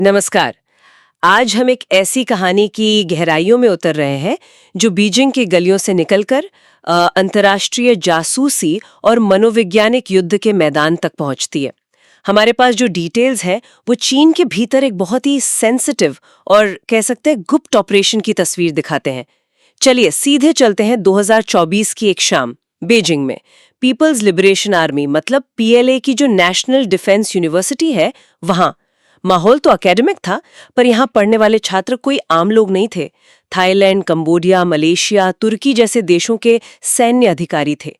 नमस्कार। आज हम एक ऐसी कहानी की गहराइयों में उतर रहे हैं जो बीजिंग की गलियों से निकलकर अंतर्राष्ट्रीय जासूसी और मनोवैज्ञानिक युद्ध के मैदान तक पहुंचती है। हमारे पास जो डिटेल्स है वो चीन के भीतर एक बहुत ही सेंसिटिव और कह सकते हैं गुप्त ऑपरेशन की तस्वीर दिखाते हैं। चलिए सीधे चलते हैं 2024 की एक शाम बीजिंग में। पीपल्स लिबरेशन आर्मी मतलब पीएलए की जो नेशनल डिफेंस यूनिवर्सिटी है वहां माहौल तो एकेडमिक था, पर यहाँ पढ़ने वाले छात्र कोई आम लोग नहीं थे। थाईलैंड, कंबोडिया, मलेशिया, तुर्की जैसे देशों के सैन्य अधिकारी थे।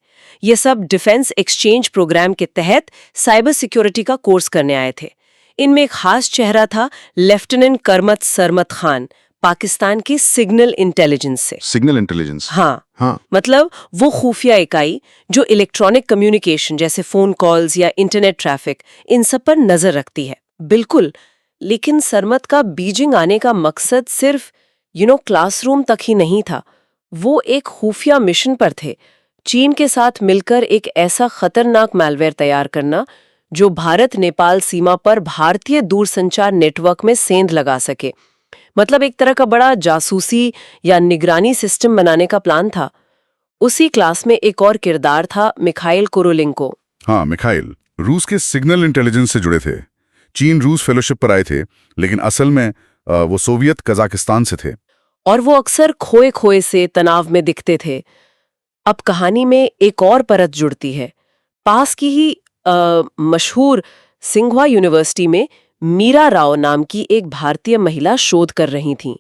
ये सब डिफेंस एक्सचेंज प्रोग्राम के तहत साइबर सिक्योरिटी का कोर्स करने आए थे। इनमें एक खास चेहरा था, लेफ्टिनेंट करमत सरमत खान, पाकिस्तान के सिग्नल इंटेलिजेंस से। Signal intelligence? हाँ, मतलब वो खुफिया इकाई जो इलेक्ट्रॉनिक कम्युनिकेशन जैसे फोन कॉल्स या इंटरनेट ट्रैफिक इन सब पर नजर रखती है। बिल्कुल, लेकिन सरमत का बीजिंग आने का मकसद सिर्फ क्लासरूम तक ही नहीं था। वो एक खुफिया मिशन पर थे, चीन के साथ मिलकर एक ऐसा खतरनाक मैलवेयर तैयार करना जो भारत नेपाल सीमा पर भारतीय दूरसंचार नेटवर्क में सेंध लगा सके। मतलब एक तरह का बड़ा जासूसी या निगरानी सिस्टम बनाने का प्लान था। उसी क्लास में एक और किरदार था, मिखाइल कोरोलिंको। हाँ, मिखाइल रूस के सिग्नल इंटेलिजेंस से जुड़े थे। चीन रूस फेलोशिप पर आए थे, लेकिन असल में वो सोवियत कजाकिस्तान से थे। और वो अक्सर खोए खोए से तनाव में दिखते थे। अब कहानी में एक और परत जुड़ती है। पास की ही मशहूर सिंघवा यूनिवर्सिटी में मीरा राव नाम की एक भारतीय महिला शोध कर रही थीं।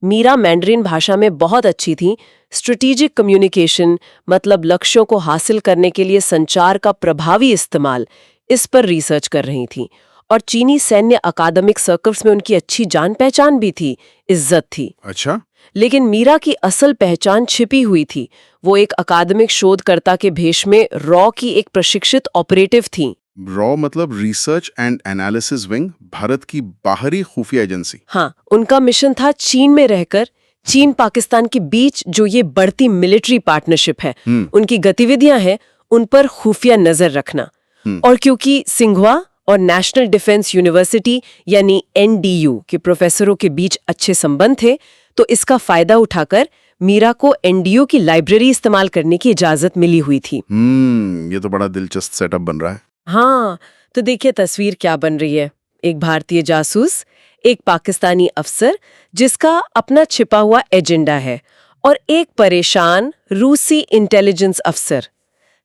मीरा मैंड्रिन भाषा में बहुत अच्छी थी। स्ट्रेटेजिक कम्युनिकेशन मतलब लक्ष्यों को हासिल करने के लिए संचार का प्रभावी इस्तेमाल, इस पर रिसर्च कर रही थीं। और चीनी सैन्य अकादमिक सर्कल्स में उनकी अच्छी जान पहचान भी थी, इज्जत थी। अच्छा। लेकिन मीरा की असल पहचान छिपी हुई थी। वो एक अकादमिक शोधकर्ता के भेष में रॉ की एक प्रशिक्षित ऑपरेटिव थी। रॉ मतलब research and analysis wing, Bharat की बाहरी खुफिया एजेंसी। हाँ, उनका मिशन था चीन में रहकर चीन पाकिस्तान के बीच जो ये बढ़ती मिलिट्री पार्टनरशिप है, उनकी गतिविधियां हैं, उन पर खुफिया नजर रखना। और क्योंकि सिंघवा और नेशनल डिफेंस यूनिवर्सिटी यानी एनडीयू के प्रोफेसरों के बीच अच्छे संबंध थे, तो इसका फायदा उठाकर मीरा को एनडीयू की लाइब्रेरी इस्तेमाल करने की इजाजत मिली हुई थी। ये तो बड़ा दिलचस्प सेटअप बन रहा है। हाँ, तो देखिए तस्वीर क्या बन रही है। एक भारतीय जासूस, एक पाकिस्तानी अफसर जिसका अपना छिपा हुआ एजेंडा है, और एक परेशान रूसी इंटेलिजेंस अफसर।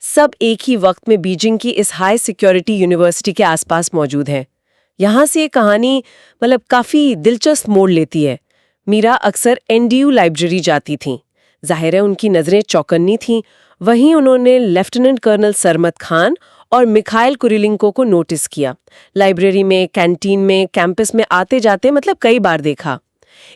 सब एक ही वक्त में बीजिंग की इस हाई सिक्योरिटी यूनिवर्सिटी के आसपास मौजूद हैं। यहाँ से ये कहानी मतलब काफी दिलचस्प मोड़ लेती है। मीरा अक्सर एनडीयू लाइब्रेरी जाती थीं। जाहिर है उनकी नजरें चौकन्नी थीं। वहीं उन्होंने लेफ्टिनेंट कर्नल सरमत खान और मिखाइल कुरिलिंको को नोटिस किया। लाइब्रेरी में, कैंटीन में, कैंपस में आते जाते मतलब कई बार देखा।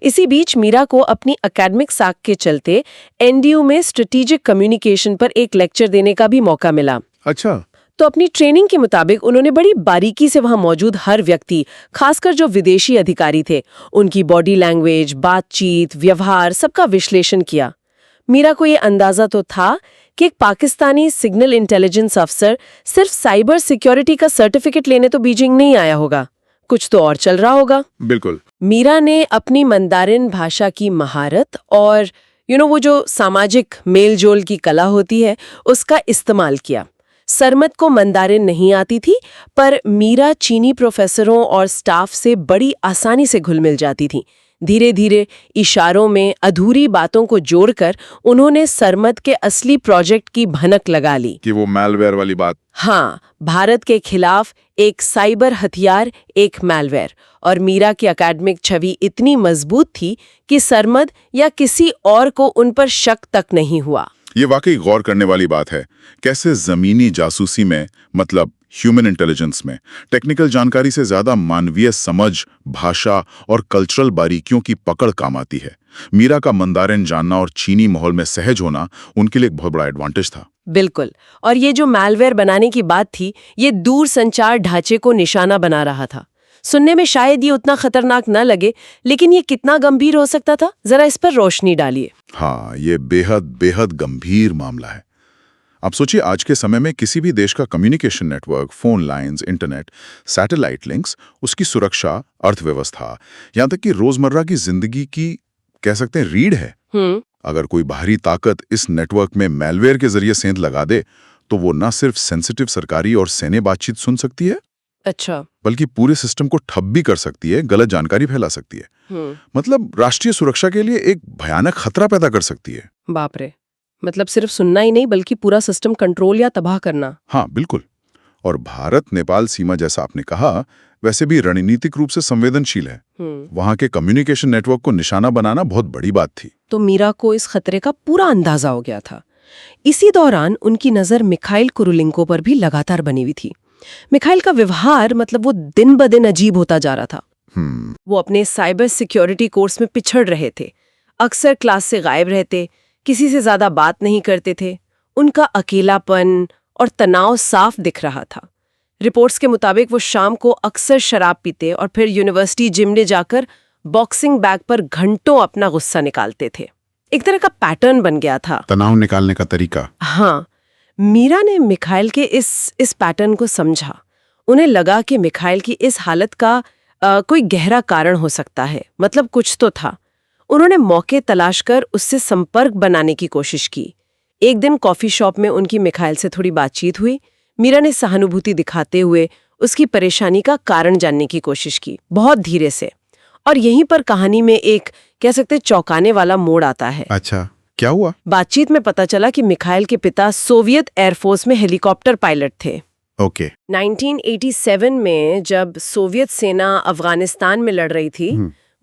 इसी बीच मीरा को अपनी एकेडमिक साख के चलते एनडीयू में स्ट्रेटेजिक कम्युनिकेशन पर एक लेक्चर देने का भी मौका मिला। अच्छा। तो अपनी ट्रेनिंग के मुताबिक उन्होंने बड़ी बारीकी से वहां मौजूद हर व्यक्ति, खासकर जो विदेशी अधिकारी थे, उनकी बॉडी लैंग्वेज, बातचीत, व्यवहार सबका विश्लेषण किया। मीरा को ये अंदाजा तो था कि एक पाकिस्तानी सिग्नल इंटेलिजेंस अफसर सिर्फ साइबर सिक्योरिटी का सर्टिफिकेट लेने तो बीजिंग नहीं आया होगा, कुछ तो और चल रहा होगा। बिल्कुल। मीरा ने अपनी मंदारिन भाषा की महारत और वो जो सामाजिक मेलजोल की कला होती है उसका इस्तेमाल किया। सरमत को मंदारिन नहीं आती थी, पर मीरा चीनी प्रोफेसरों और स्टाफ से बड़ी आसानी से घुल मिल जाती थी। धीरे धीरे इशारों में अधूरी बातों को जोड़कर उन्होंने सरमत के असली प्रोजेक्ट की भनक लगा ली कि वो मैलवेयर वाली बात। हाँ, भारत के खिलाफ एक साइबर हथियार, एक मैलवेयर। और मीरा की एकेडमिक छवि इतनी मजबूत थी कि सरमत या किसी और को उन पर शक तक नहीं हुआ। ये वाकई गौर करने वाली बात है। कैसे जमीनी जासूसी में मतलब ह्यूमन इंटेलिजेंस में टेक्निकल जानकारी से ज्यादा मानवीय समझ, भाषा और कल्चरल बारीकियों की पकड़ काम आती है। मीरा का मंदारिन जानना और चीनी माहौल में सहज होना उनके लिए एक बहुत बड़ा एडवांटेज था। बिल्कुल। और ये जो मैलवेयर बनाने की बात थी, ये दूर संचार ढांचे को निशाना बना रहा था। सुनने में शायद ये उतना खतरनाक न लगे, लेकिन ये कितना गंभीर हो सकता था, जरा इस पर रोशनी डालिए। हाँ, ये बेहद बेहद गंभीर मामला है। आप सोचिए, आज के समय में किसी भी देश का communication network, phone lines, internet, satellite links, उसकी सुरक्षा, अर्थव्यवस्था, यहाँ तक कि रोजमर्रा की जिंदगी की कह सकते हैं रीढ़ है। अगर कोई बाहरी ताकत इस नेटवर्क में मैलवेयर के जरिए सेंध लगा दे तो वो न सिर्फ सेंसिटिव सरकारी और सैन्य बातचीत सुन सकती है, अच्छा, बल्कि पूरे सिस्टम को ठप भी कर सकती है, गलत जानकारी फैला सकती है। मतलब राष्ट्रीय सुरक्षा के लिए एक भयानक खतरा पैदा कर सकती है। बाप रे, मतलब सिर्फ सुनना ही नहीं बल्कि पूरा सिस्टम कंट्रोल या तबाह करना। हाँ बिल्कुल। और भारत नेपाल सीमा, जैसा आपने कहा, वैसे भी रणनीतिक रूप से संवेदनशील है। वहां के कम्युनिकेशन नेटवर्क को निशाना बनाना बहुत बड़ी बात थी। तो मीरा को इस खतरे का पूरा अंदाजा हो गया था। इसी दौरान उनकी नजर मिखाइल कुरुलिंको पर भी लगातार बनी हुई थी। मिखाइल का व्यवहार, मतलब वो दिन ब दिन अजीब होता जा रहा था। वो अपने साइबर सिक्योरिटी कोर्स में पिछड़ रहे थे, अक्सर क्लास से गायब रहते, किसी से ज्यादा बात नहीं करते थे। उनका अकेलापन और तनाव साफ दिख रहा था। रिपोर्ट्स के मुताबिक वो शाम को अक्सर शराब पीते और फिर यूनिवर्सिटी जिम में जाकर बॉक्सिंग बैग पर घंटों अपना गुस्सा निकालते थे। एक तरह का पैटर्न बन गया था, तनाव निकालने का तरीका। हाँ, मीरा ने मिखाइल के इस पैटर्न को समझा। उन्हें लगा कि मिखाइल की इस हालत का कोई गहरा कारण हो सकता है, मतलब कुछ तो था। उन्होंने मौके तलाश कर उससे संपर्क बनाने की कोशिश की। एक दिन कॉफी शॉप में उनकी मिखाइल से थोड़ी बातचीत हुई। मीरा ने सहानुभूति दिखाते हुए उसकी परेशानी का कारण जानने की कोशिश की, बहुत धीरे से। और यहीं पर कहानी में एक, कह सकते, चौंकाने वाला मोड़ आता है। अच्छा, क्या हुआ? बातचीत में पता चला कि मिखाइल के पिता सोवियत एयरफोर्स में हेलीकॉप्टर पायलट थे। ओके। 1987 में जब सोवियत सेना अफगानिस्तान में लड़ रही थी,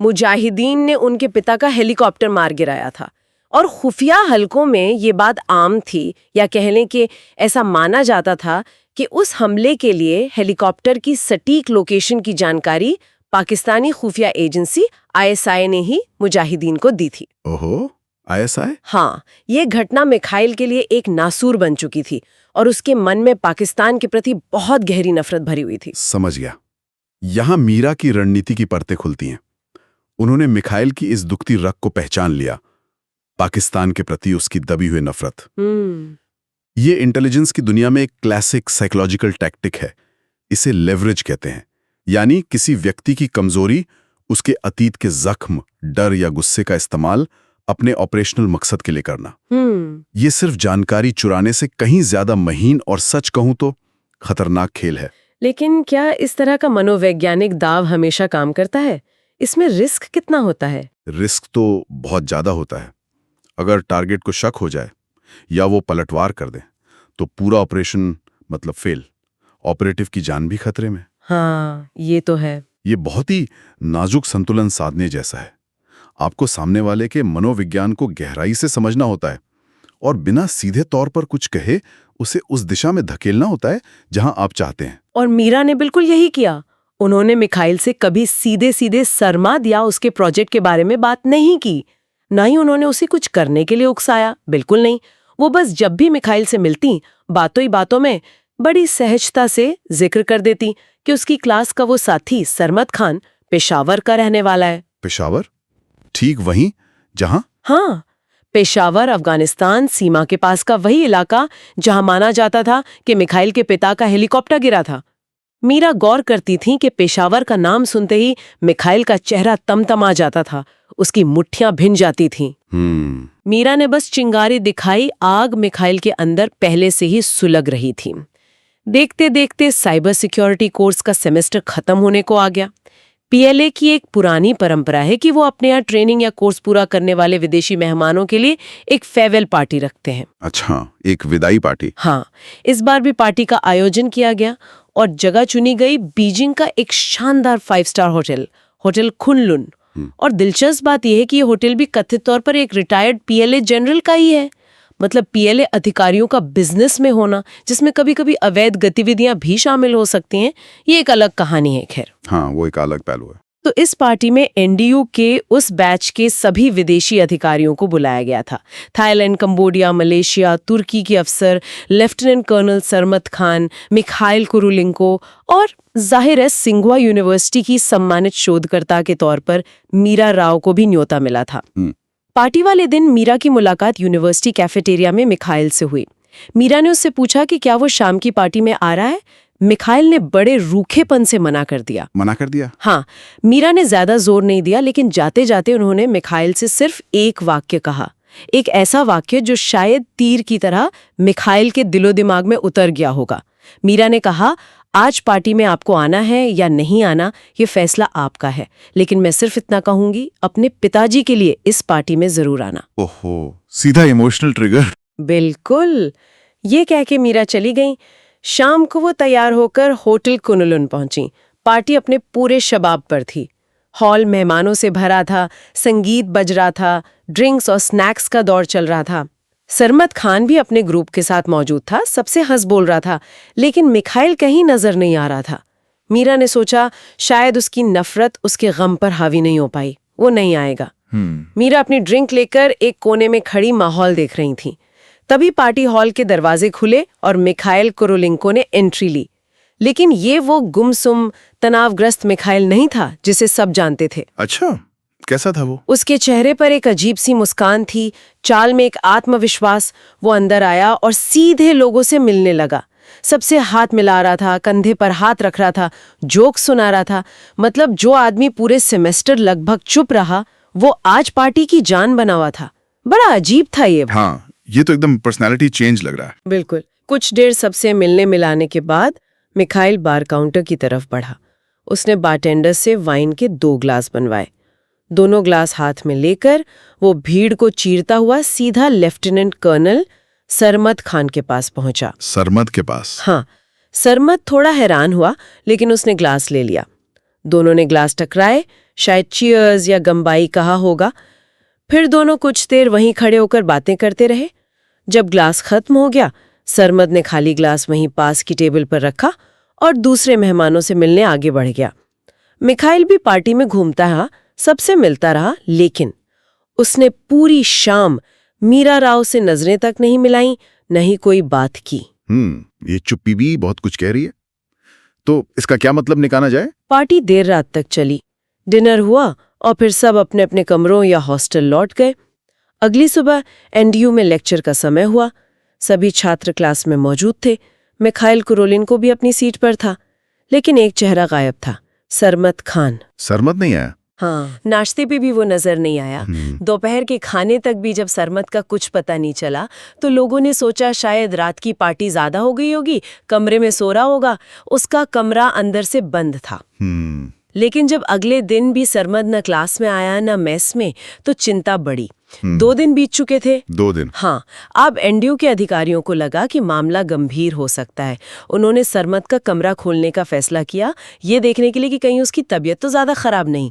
मुजाहिदीन ने उनके पिता का हेलीकॉप्टर मार गिराया था। और खुफिया हलकों में ये बात आम थी, या कह लें कि ऐसा माना जाता था कि उस हमले के लिए हेलीकॉप्टर की सटीक लोकेशन की जानकारी पाकिस्तानी खुफिया एजेंसी ISI ने ही मुजाहिदीन को दी थी। ओहो, ISI? हाँ, ये घटना मिखाइल के लिए एक नासूर बन चुकी थी और उसके मन में पाकिस्तान के प्रति बहुत गहरी नफरत भरी हुई थी। समझ गया। यहाँ मीरा की रणनीति की परतें खुलती हैं। उन्होंने मिखाइल की इस दुखती रग को पहचान लिया, पाकिस्तान के प्रति उसकी दबी हुई नफरत। ये इंटेलिजेंस की दुनिया में एक क्लासिक साइकोलॉजिकल टैक्टिक है। इसे लेवरेज कहते हैं, यानी किसी व्यक्ति की कमजोरी, उसके अतीत के जख्म, डर या गुस्से का इस्तेमाल अपने ऑपरेशनल मकसद के लिए करना। ये सिर्फ जानकारी चुराने से कहीं ज्यादा महीन और, सच कहूं तो, खतरनाक खेल है। लेकिन क्या इस तरह का मनोवैज्ञानिक दाव हमेशा काम करता है? इसमें रिस्क कितना होता है? रिस्क तो बहुत ज्यादा होता है। अगर टारगेट को शक हो जाए या वो पलटवार कर दे तो पूरा ऑपरेशन मतलब फेल, ऑपरेटिव की जान भी खतरे में। हाँ, ये तो है। ये बहुत ही नाजुक संतुलन साधने जैसा है। आपको सामने वाले के मनोविज्ञान को गहराई से समझना होता है और बिना सीधे तौर पर कुछ कहे उसे उस दिशा में धकेलना होता है जहां आप चाहते हैं। और मीरा ने बिल्कुल यही किया। उन्होंने मिखाइल से कभी सीधे सीधे सरमाद या उसके प्रोजेक्ट के बारे में बात नहीं की, ना ही उन्होंने उसे कुछ करने के लिए उकसाया, बिल्कुल नहीं। वो बस जब भी मिखाइल से मिलती, बातों ही बातों में बड़ी सहजता से जिक्र कर देती कि उसकी क्लास का वो साथी सरमद खान पेशावर का रहने वाला है। पेशावर? ठीक वहीं जहां? हाँ, पेशावर अफगानिस्तान सीमा के पास का वही इलाका जहां माना जाता था कि मिखाइल के पिता का हेलीकॉप्टर गिरा था। मीरा गौर करती थी कि पेशावर का नाम सुनते ही मिखाइल का चेहरा तमतमा जाता था, उसकी मुट्ठियां भिन जाती थीं। मीरा ने बस चिंगारी दिखाई, आग मिखाइल के अंदर पहले से ही सुलग रही थी। देखते देखते साइबर सिक्योरिटी कोर्स का सेमेस्टर खत्म होने को आ गया। PLA की एक पुरानी परंपरा है कि वो अपने यहाँ ट्रेनिंग या कोर्स पूरा करने वाले विदेशी मेहमानों के लिए एक फेयरवेल पार्टी रखते हैं। अच्छा, एक विदाई पार्टी। हाँ, इस बार भी पार्टी का आयोजन किया गया और जगह चुनी गई बीजिंग का एक शानदार 5 स्टार होटल खुनलुन। और दिलचस्प बात यह है कि ये होटल भी कथित तौर पर एक रिटायर्ड PLA जनरल का ही है। मतलब PLA अधिकारियों का बिजनेस में होना, जिसमें कभी कभी अवैध गतिविधियां भी शामिल हो सकती हैं, ये एक अलग कहानी है। खैर, हाँ, वो एक अलग पहलू है। तो इस पार्टी में NDU के उस बैच के सभी विदेशी अधिकारियों को बुलाया गया था। थाईलैंड, कंबोडिया, मलेशिया, तुर्की के अफसर, lieutenant colonel Sarmad Khan, Mikhail Kurulinko और जाहिर है सिंघुआ यूनिवर्सिटी की सम्मानित शोधकर्ता के तौर पर मीरा राव को भी न्योता मिला था। पार्टी वाले दिन मीरा की मुलाकात यूनिवर्सिटी कैफेटेरिया में मिखाइल से हुई। मीरा ने उससे पूछा कि क्या वो शाम की पार्टी में आ रहा है। मिखाइल ने बड़े रूखेपन से मना कर दिया। मना कर दिया? हाँ, मीरा ने ज्यादा जोर नहीं दिया, लेकिन जाते जाते उन्होंने मिखाइल से सिर्फ एक वाक्य कहा, एक ऐसा वाक्य जो शायद तीर की तरह मिखाइल के दिलो दिमाग में उतर गया होगा। मीरा ने कहा, आज पार्टी में आपको आना है या नहीं आना, ये फैसला आपका है, लेकिन मैं सिर्फ इतना कहूंगी, अपने पिताजी के लिए इस पार्टी में जरूर आना। ओहो, सीधा इमोशनल ट्रिगर। बिल्कुल। ये कह के मीरा चली गई। शाम को वो तैयार होकर होटल कुनलुन पहुंची। पार्टी अपने पूरे शबाब पर थी। हॉल मेहमानों से भरा था, संगीत बज रहा था, ड्रिंक्स और स्नैक्स का दौर चल रहा था। सरमत खान भी अपने ग्रुप के साथ मौजूद था, सबसे हंस बोल रहा था, लेकिन मिखाइल कहीं नजर नहीं आ रहा था। मीरा ने सोचा शायद उसकी नफरत उसके गम पर हावी नहीं हो पाई, वो नहीं आएगा। मीरा अपनी ड्रिंक लेकर एक कोने में खड़ी माहौल देख रही थी। तभी पार्टी हॉल के दरवाजे खुले और मिखाइल कोरोलिंको ने एंट्री ली। लेकिन ये वो गुमसुम, तनावग्रस्त मिखाइल नहीं था जिसे सब जानते थे। अच्छा, कैसा था वो? उसके चेहरे पर एक अजीब सी मुस्कान थी, चाल में एक आत्मविश्वास। वो अंदर आया और सीधे लोगों से मिलने लगा। सबसे हाथ मिला रहा था, कंधे पर हाथ रख रहा था, जोक सुना रहा था। मतलब जो आदमी पूरे सेमेस्टर लगभग चुप रहा, वो आज पार्टी की जान बना हुआ था। बड़ा अजीब था ये। हाँ, ये तो एकदम पर्सनालिटी चेंज लग रहा है। बिल्कुल। कुछ देर सबसे मिलने मिलाने के बाद मिखाइल बार काउंटर की तरफ बढ़ा। उसने बारटेंडर से वाइन के 2 ग्लास बनवाए। दोनों ग्लास हाथ में लेकर वो भीड़ को चीरता हुआ सीधा लेफ्टिनेंट कर्नल सरमत खान के पास पहुंचा। सरमत के पास? हाँ। सरमत थोड़ा हैरान हुआ, लेकिन उसने ग्लास ले लिया। दोनों ने ग्लास टकराए, शायद चीयर्स या गंबाई कहा होगा। फिर दोनों कुछ देर वहीं खड़े होकर बातें करते रहे। जब ग्लास खत्म हो गया, सरमद ने खाली ग्लास वहीं पास की टेबल पर रखा और दूसरे मेहमानों से मिलने आगे बढ़ गया। मिखाइल भी पार्टी में घूमता रहा, सबसे मिलता रहा, लेकिन उसने पूरी शाम मीरा राव से नजरें तक नहीं मिलाई, नहीं कोई बात की। ये चुप्पी भी बहुत कुछ कह रही है। तो इसका क्या मतलब निकाला जाए? पार्टी देर रात तक चली। डिनर हुआ और फिर सब अपने अपने कमरों या हॉस्टल लौट गए। अगली सुबह एनडीयू में लेक्चर का समय हुआ। सभी छात्र क्लास में मौजूद थे। मिखाइल कोरोलिंको भी अपनी सीट पर था, लेकिन एक चेहरा गायब था, सरमत खान। सरमत नहीं आया? हाँ, नाश्ते पे भी वो नजर नहीं आया। दोपहर के खाने तक भी जब सरमत का कुछ पता नहीं चला, तो लोगों ने सोचा शायद रात की पार्टी ज्यादा हो गई होगी, कमरे में सो रहा होगा। उसका कमरा अंदर से बंद था। लेकिन जब अगले दिन भी सरमद न क्लास में आया न मेस में, तो चिंता बढ़ी। 2 दिन बीत चुके थे। 2 दिन? हाँ। अब एनडीयू के अधिकारियों को लगा कि मामला गंभीर हो सकता है। उन्होंने सरमद का कमरा खोलने का फैसला किया, ये देखने के लिए कि कहीं उसकी तबीयत तो ज्यादा खराब नहीं।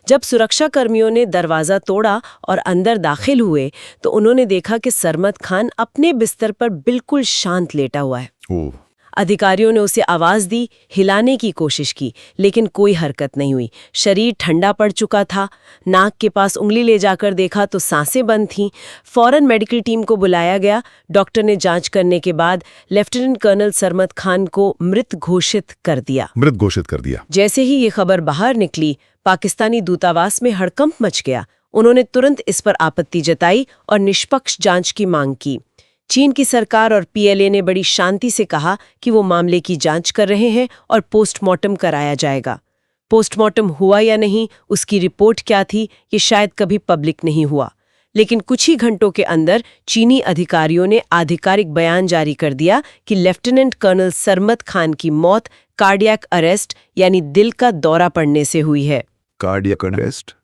जब सुरक्षा कर्मियों ने दरवाजा तोड़ा और अंदर दाखिल हुए, तो उन्होंने देखा कि सरमद खान अपने बिस्तर पर बिल्कुल शांत लेटा हुआ है। अधिकारियों ने उसे आवाज दी, हिलाने की कोशिश की, लेकिन कोई हरकत नहीं हुई। शरीर ठंडा पड़ चुका था। नाक के पास उंगली ले जाकर देखा तो सांसें बंद थीं। फौरन मेडिकल टीम को बुलाया गया। डॉक्टर ने जांच करने के बाद लेफ्टिनेंट कर्नल सरमत खान को मृत घोषित कर दिया। मृत घोषित कर दिया। जैसे ही ये खबर बाहर निकली, पाकिस्तानी दूतावास में हड़कंप मच गया। उन्होंने तुरंत इस पर आपत्ति जताई और निष्पक्ष जांच की मांग की। चीन की सरकार और पीएलए ने बड़ी शांति से कहा कि वो मामले की जांच कर रहे हैं और पोस्टमार्टम कराया जाएगा। पोस्टमार्टम हुआ या नहीं, उसकी रिपोर्ट क्या थी, ये शायद कभी पब्लिक नहीं हुआ। लेकिन कुछ ही घंटों के अंदर चीनी अधिकारियों ने आधिकारिक बयान जारी कर दिया कि लेफ्टिनेंट कर्नल सरमत खान की मौत कार्डियक अरेस्ट यानी दिल का दौरा पड़ने से हुई है। Cardiac arrest?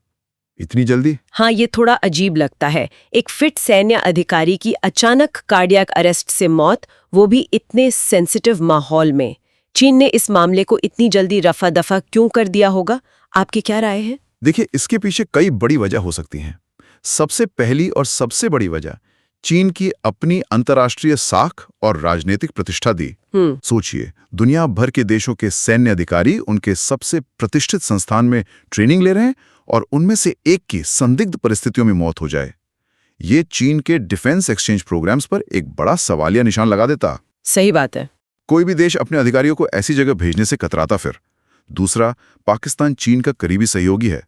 इतनी जल्दी? हाँ, ये थोड़ा अजीब लगता है। एक फिट सैन्य अधिकारी की अचानक कार्डियक अरेस्ट से मौत, वो भी इतने सेंसिटिव माहौल में। चीन ने इस मामले को इतनी जल्दी रफा दफा क्यों कर दिया होगा? आपकी क्या राय है? देखिए, इसके पीछे कई बड़ी वजह हो सकती हैं। सबसे पहली और सबसे बड़ी वजह चीन की अपनी अंतर्राष्ट्रीय साख और राजनीतिक प्रतिष्ठा दी। सोचिए, दुनिया भर के देशों के सैन्य अधिकारी उनके सबसे प्रतिष्ठित संस्थान में ट्रेनिंग ले रहे हैं और उनमें से एक की संदिग्ध परिस्थितियों में मौत हो जाए। ये चीन के डिफेंस एक्सचेंज प्रोग्राम्स पर एक बड़ा सवालिया निशान लगा देता। सही बात है। कोई भी देश अपने अधिकारियों को ऐसी जगह भेजने से कतराता। फिर दूसरा, पाकिस्तान चीन का करीबी सहयोगी है।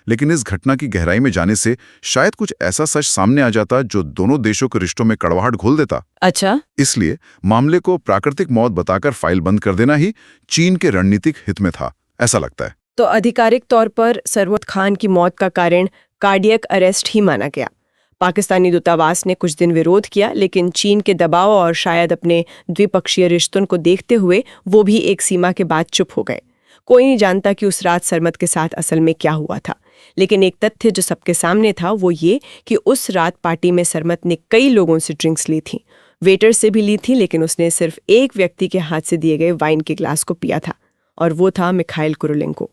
लेकिन इस घटना की गहराई में जाने से शायद कुछ ऐसा सच सामने आ जाता जो दोनों देशों के रिश्तों में कड़वाहट घोल देता। अच्छा। इसलिए मामले को प्राकृतिक मौत बताकर फाइल बंद कर देना ही चीन के रणनीतिक हित में था, ऐसा लगता है। तो आधिकारिक तौर पर सरवत खान की मौत का कारण कार्डियक अरेस्ट ही माना गया। पाकिस्तानी दूतावास ने कुछ दिन विरोध किया, लेकिन चीन के दबाव और शायद अपने द्विपक्षीय रिश्तों को देखते हुए वो भी एक सीमा के बाद चुप हो गए। कोई नहीं जानता कि उस रात सरमत के साथ असल में क्या हुआ था, लेकिन एक तथ्य जो सबके सामने था वो ये कि उस रात पार्टी में सरमत ने कई लोगों से ड्रिंक्स ली थी, वेटर से भी ली थी, लेकिन उसने सिर्फ एक व्यक्ति के हाथ से दिए गए वाइन के ग्लास को पिया था, और वो था मिखाइल कुरुलेंको।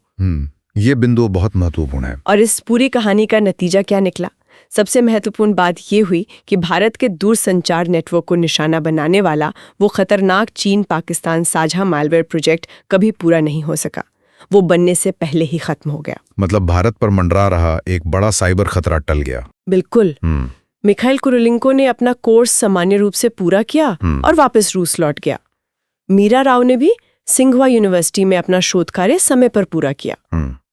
ये बिंदु बहुत महत्वपूर्ण है। और इस पूरी कहानी का नतीजा क्या निकला? सबसे महत्वपूर्ण बात ये हुई कि भारत के दूरसंचार नेटवर्क को निशाना बनाने वाला वो खतरनाक चीन पाकिस्तान साझा मालवेयर प्रोजेक्ट कभी पूरा नहीं हो सका। वो बनने से पहले ही खत्म हो गया। मतलब भारत पर मंडरा रहा एक बड़ा साइबर खतरा टल गया। बिल्कुल। मिखाइल कुरुलेंको ने अपना कोर्स सामान्य रूप से पूरा किया और वापस रूस लौट गया। मीरा राव ने भी सिंघवा यूनिवर्सिटी में अपना शोध कार्य समय पर पूरा किया।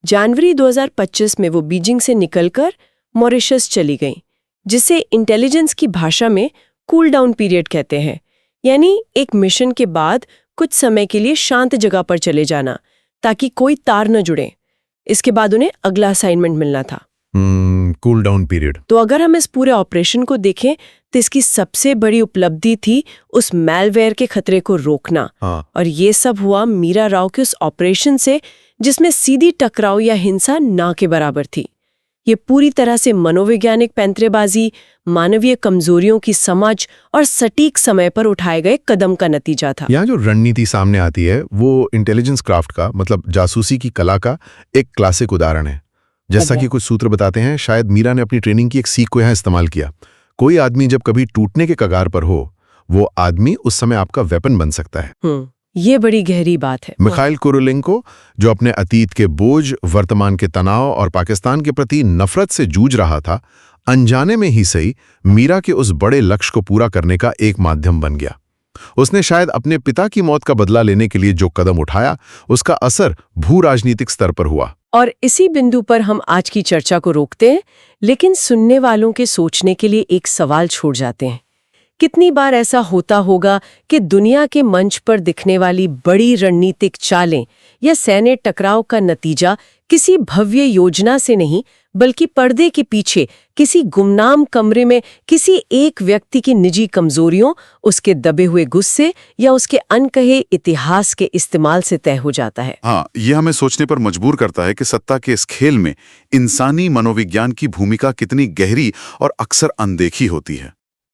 जनवरी 2025 में वो बीजिंग से निकलकर मॉरिशस चली गई, जिसे इंटेलिजेंस की भाषा में कूल डाउन पीरियड कहते हैं, यानी एक मिशन के बाद कुछ समय के लिए शांत जगह पर चले जाना ताकि कोई तार न जुड़े। इसके बाद उन्हें अगला असाइनमेंट मिलना था। Cool down period. तो अगर हम इस पूरे ऑपरेशन को देखें तो इसकी सबसे बड़ी उपलब्धि थी उस मैलवेयर के खतरे को रोकना। और ये सब हुआ मीरा राव के उस ऑपरेशन से जिसमें सीधी टकराव या हिंसा ना के बराबर थी। ये पूरी तरह से मनोवैज्ञानिक पैंतरेबाजी, मानवीय कमजोरियों की समझ और सटीक समय पर उठाए गए कदम का नतीजा था। यहाँ जो रणनीति सामने आती है वो इंटेलिजेंस क्राफ्ट का, मतलब जासूसी की कला का एक क्लासिक उदाहरण है। जैसा कि कुछ सूत्र बताते हैं, शायद मीरा ने अपनी ट्रेनिंग की एक सीख को यहाँ इस्तेमाल किया। कोई आदमी जब कभी टूटने के कगार पर हो, वो आदमी उस समय आपका वेपन बन सकता है। ये बड़ी गहरी बात है। मिखाइल कुरुलेंको, जो अपने अतीत के बोझ, वर्तमान के तनाव और पाकिस्तान के प्रति नफरत से जूझ रहा था, अनजाने में ही सही मीरा के उस बड़े लक्ष्य को पूरा करने का एक माध्यम बन गया। उसने शायद अपने पिता की मौत का बदला लेने के लिए जो कदम उठाया, उसका असर भू राजनीतिक स्तर पर हुआ। और इसी बिंदु पर हम आज की चर्चा को रोकते हैं, लेकिन सुनने वालों के सोचने के लिए एक सवाल छोड़ जाते हैं। कितनी बार ऐसा होता होगा कि दुनिया के मंच पर दिखने वाली बड़ी रणनीतिक चालें या सैन्य टकराव का नतीजा किसी भव्य योजना से नहीं, बल्कि पर्दे के पीछे किसी गुमनाम कमरे में किसी एक व्यक्ति की निजी कमजोरियों, उसके दबे हुए गुस्से या उसके अनकहे इतिहास के इस्तेमाल से तय हो जाता है। हाँ, ये हमें सोचने पर मजबूर करता है कि सत्ता के इस खेल में इंसानी मनोविज्ञान की भूमिका कितनी गहरी और अक्सर अनदेखी होती है।